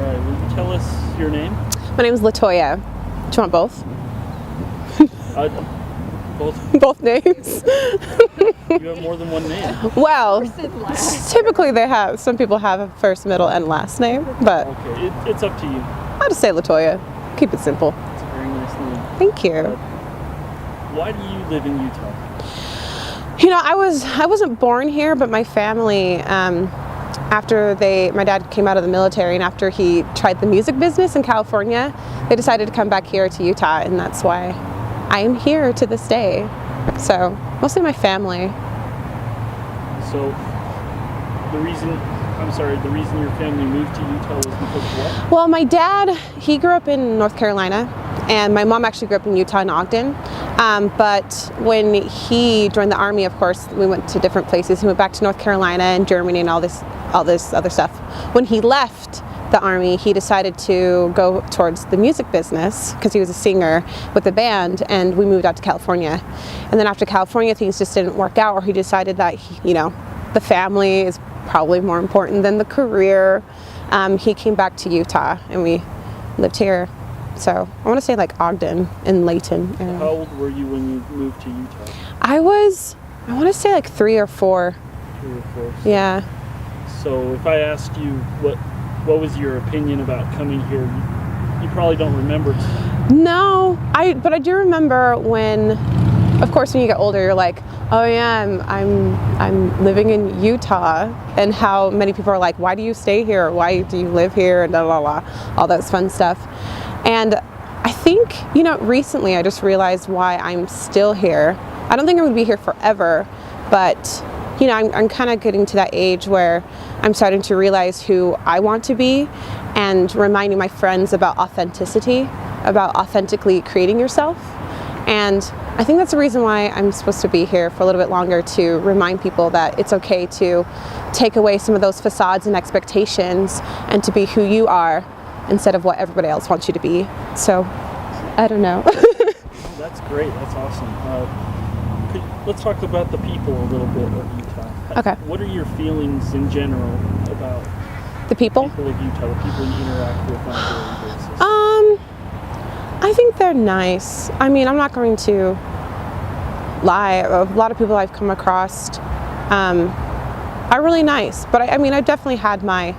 right. Will you tell us your name? My name is Latoya. Do you want both? Both. Both names. You have more than one name. Well, typically some people have a first, middle, and last name, but Okay, it's up to you. I'll just say Latoya. Keep it simple. It's a very nice name. Thank you. Why do you live in Utah? You know, I wasn't born here, but my family, after my dad came out of the military and after he tried the music business in California, they decided to come back here to Utah, and that's why I am here to this day. So, mostly my family. So, the reason your family moved to Utah was because of what? Well, my dad, he grew up in North Carolina, and my mom actually grew up in Utah in Ogden. But when he joined the Army, of course, we went to different places. He went back to North Carolina and Germany and all this other stuff. When he left the Army, he decided to go towards the music business because he was a singer with a band, and we moved out to California. And then after California, things just didn't work out, or he decided that, the family is probably more important than the career. He came back to Utah, and we lived here. So I want to say like Ogden and Layton area. How old were you when you moved to Utah? I want to say like 3 or 4. 3 or 4. Yeah. So if I asked you what was your opinion about coming here, you probably don't remember. No, but I do remember when, of course, when you get older, you're like, oh yeah, I'm living in Utah, and how many people are like, why do you stay here? Why do you live here? And blah, blah, blah, all that fun stuff. And I think, recently I just realized why I'm still here. I don't think I'm going to be here forever, but, I'm kind of getting to that age where I'm starting to realize who I want to be and reminding my friends about authenticity, about authentically creating yourself. And I think that's the reason why I'm supposed to be here for a little bit longer, to remind people that it's okay to take away some of those facades and expectations and to be who you are instead of what everybody else wants you to be. So, I don't know. That's great. That's awesome. Let's talk about the people a little bit of Utah. Okay. What are your feelings in general about The people? people of Utah, the people you interact with on a daily basis? I think they're nice. I mean, I'm not going to lie. A lot of people I've come across are really nice, but I've definitely had my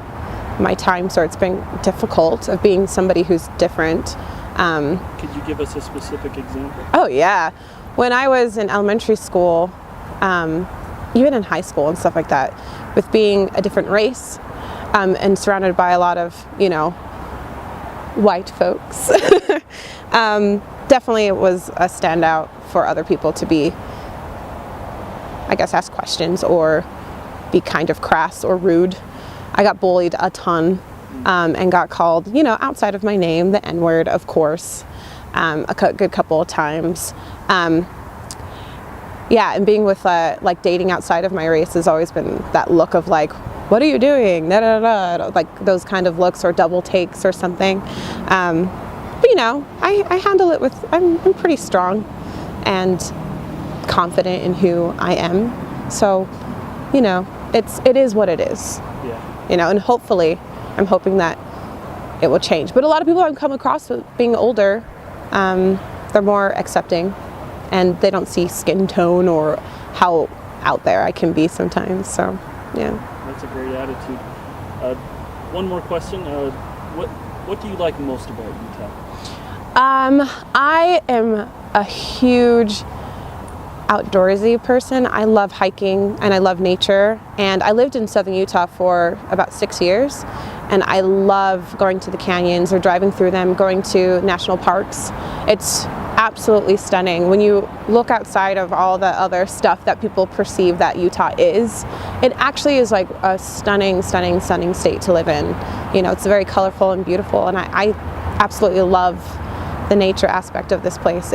times where it's been difficult of being somebody who's different. Could you give us a specific example? Oh yeah. When I was in elementary school, even in high school and stuff like that, with being a different race and surrounded by a lot of, white folks, definitely it was a standout for other people to be, I guess, ask questions or be kind of crass or rude. I got bullied a ton and got called, outside of my name, the N-word, of course, a good couple of times. Yeah, and being with, dating outside of my race has always been that look of like, what are you doing? Da, da, da, da. Like those kind of looks or double takes or something. But I handle it with, I'm pretty strong and confident in who I am. So, it is what it is. Yeah. And hopefully, I'm hoping that it will change. But a lot of people I've come across with being older, they're more accepting, and they don't see skin tone or how out there I can be sometimes. So, yeah. That's a great attitude. One more question. What do you like most about Utah? I am a huge outdoorsy person. I love hiking and I love nature, and I lived in southern Utah for about 6 years, and I love going to the canyons or driving through them, going to national parks. It's absolutely stunning. When you look outside of all the other stuff that people perceive that Utah is, it actually is like a stunning state to live in. It's very colorful and beautiful, and I absolutely love the nature aspect of this place.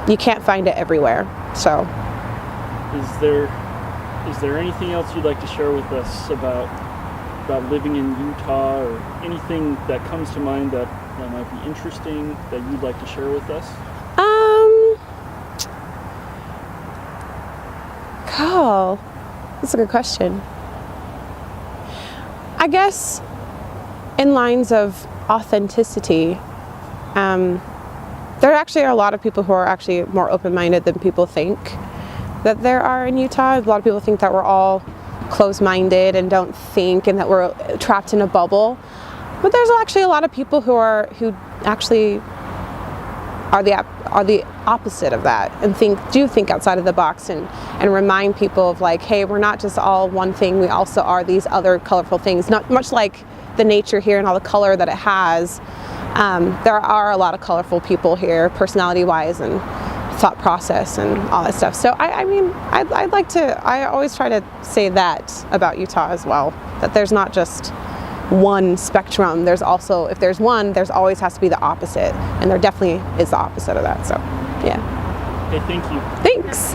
You can't find it everywhere. So, is there anything else you'd like to share with us about living in Utah, or anything that comes to mind that might be interesting that you'd like to share with us? That's a good question. I guess in lines of authenticity, there actually are a lot of people who are actually more open-minded than people think that there are in Utah. A lot of people think that we're all closed-minded and don't think, and that we're trapped in a bubble. But there's actually a lot of people who actually are the opposite of that, and do think outside of the box, and remind people of like, hey, we're not just all one thing. We also are these other colorful things. Not much like the nature here and all the color that it has. There are a lot of colorful people here, personality-wise and thought process and all that stuff. So I always try to say that about Utah as well, that there's not just one spectrum. There's also, if there's one, there's always has to be the opposite, and there definitely is the opposite of that. So yeah. Okay, thank you. Thanks.